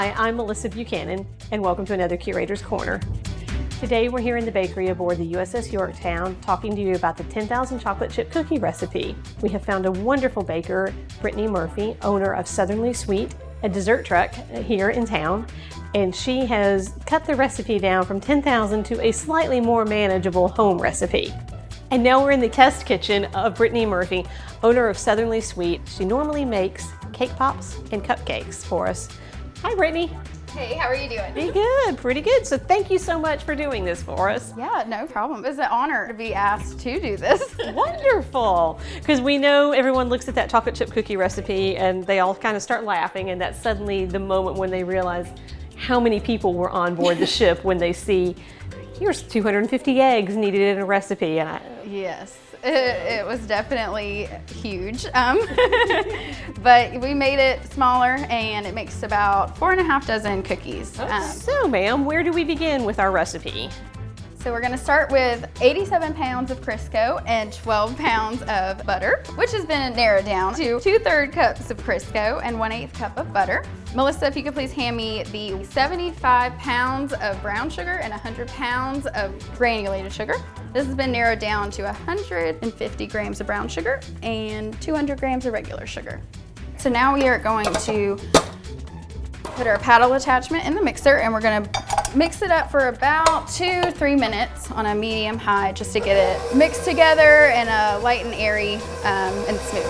Hi, I'm Melissa Buchanan, and welcome to another Curator's Corner. Today we're here in the bakery aboard the USS Yorktown talking to you about the 10,000 chocolate chip cookie recipe. We have found a wonderful baker, Brittany Murphy, owner of Southernly Sweet, a dessert truck here in town, and she has cut the recipe down from 10,000 to a slightly more manageable home recipe. And now we're in the test kitchen of Brittany Murphy, owner of Southernly Sweet. She normally makes cake pops and cupcakes for us. Hi, Brittany. Hey, how are you doing? Pretty good. So thank you so much for doing this for us. Yeah, no problem. It's an honor to be asked to do this. Wonderful. Because we know everyone looks at that chocolate chip cookie recipe and they all kind of start laughing, and that's suddenly the moment when they realize how many people were on board the ship when they see here's 250 eggs needed in a recipe. And Yes, it was definitely huge. But we made it smaller, and it makes about 4.5 dozen cookies. So ma'am, where do we begin with our recipe? So we're gonna start with 87 pounds of Crisco and 12 pounds of butter, which has been narrowed down to 2/3 cups of Crisco and 1/8 cup of butter. Melissa, if you could please hand me the 75 pounds of brown sugar and 100 pounds of granulated sugar. This has been narrowed down to 150 grams of brown sugar and 200 grams of regular sugar. So now we are going to put our paddle attachment in the mixer, and we're gonna mix it up for about 2-3 minutes on a medium high just to get it mixed together and light and airy and smooth.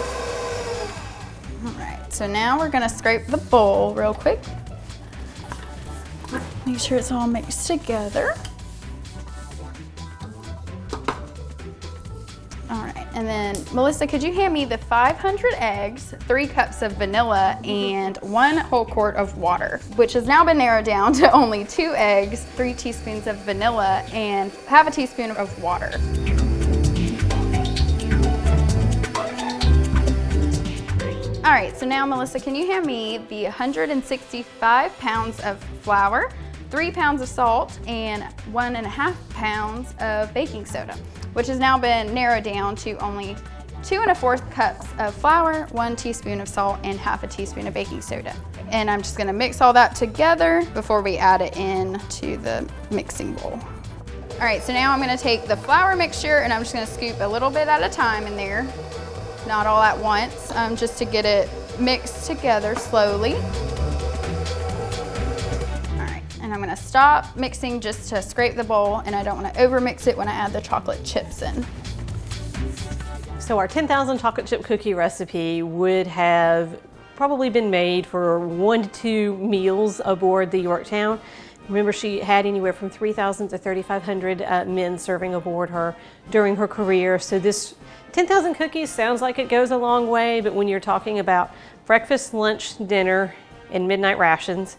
All right, so now we're gonna scrape the bowl real quick. Make sure it's all mixed together. All right, and then Melissa, could you hand me the 500 eggs, 3 cups of vanilla, and 1 whole quart of water, which has now been narrowed down to only 2 eggs, 3 teaspoons of vanilla, and half a teaspoon of water. All right, so now Melissa, can you hand me the 165 pounds of flour, 3 pounds of salt, and 1.5 pounds of baking soda, which has now been narrowed down to only 2¼ cups of flour, 1 teaspoon of salt, and half a teaspoon of baking soda. And I'm just gonna mix all that together before we add it in to the mixing bowl. All right, so now I'm gonna take the flour mixture and I'm just gonna scoop a little bit at a time in there, not all at once, just to get it mixed together slowly. And I'm gonna stop mixing just to scrape the bowl, and I don't wanna overmix it when I add the chocolate chips in. So our 10,000 chocolate chip cookie recipe would have probably been made for 1 to 2 meals aboard the Yorktown. Remember, she had anywhere from 3,000 to 3,500 men serving aboard her during her career. So this 10,000 cookies sounds like it goes a long way, but when you're talking about breakfast, lunch, dinner, and midnight rations,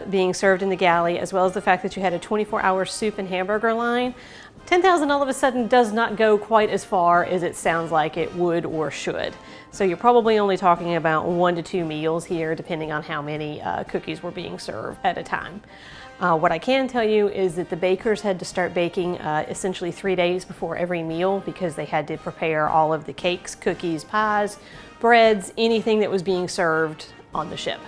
being served in the galley, as well as the fact that you had a 24-hour soup and hamburger line, 10,000 all of a sudden does not go quite as far as it sounds like it would or should. So you're probably only talking about 1 to 2 meals here, depending on how many cookies were being served at a time. What I can tell you is that the bakers had to start baking essentially 3 days before every meal, because they had to prepare all of the cakes, cookies, pies, breads, anything that was being served on the ship.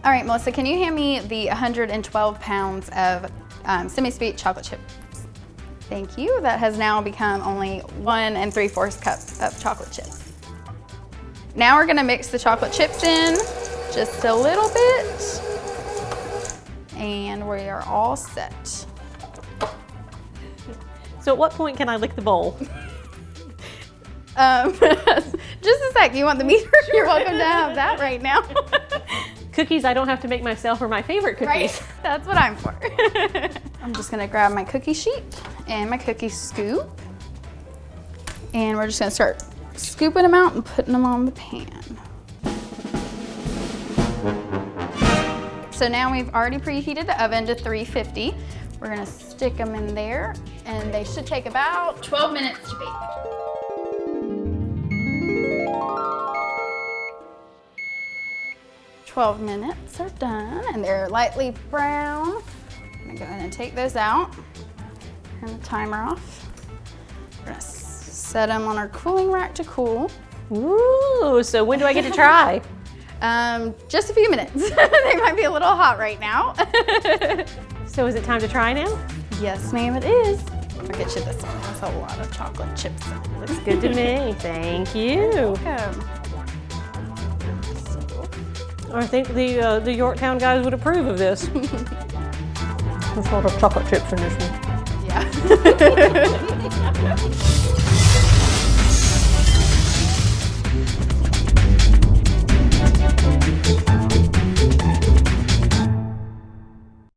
All right, Melissa, can you hand me the 112 pounds of semi-sweet chocolate chips? Thank you. That has now become only 1 3/4 cups of chocolate chips. Now we're gonna mix the chocolate chips in just a little bit, and we are all set. So at what point can I lick the bowl? Just a sec, you want the meter? Sure. You're welcome to have that right now. Cookies I don't have to make myself are my favorite cookies. Right, that's what I'm for. I'm just gonna grab my cookie sheet and my cookie scoop, and we're just gonna start scooping them out and putting them on the pan. So now we've already preheated the oven to 350. We're gonna stick them in there, and they should take about 12 minutes to bake. "12 minutes are done, and they're lightly brown. I'm gonna go ahead and take those out, turn the timer off. We're gonna set them on our cooling rack to cool. Ooh, so when do I get to try? Just a few minutes. They might be a little hot right now. So is it time to try now? Yes, ma'am, it is. I'll get you this one. That's a lot of chocolate chips. Looks good to me. Thank you. Welcome. I think the Yorktown guys would approve of this. There's a lot of chocolate chips in this one. Yeah.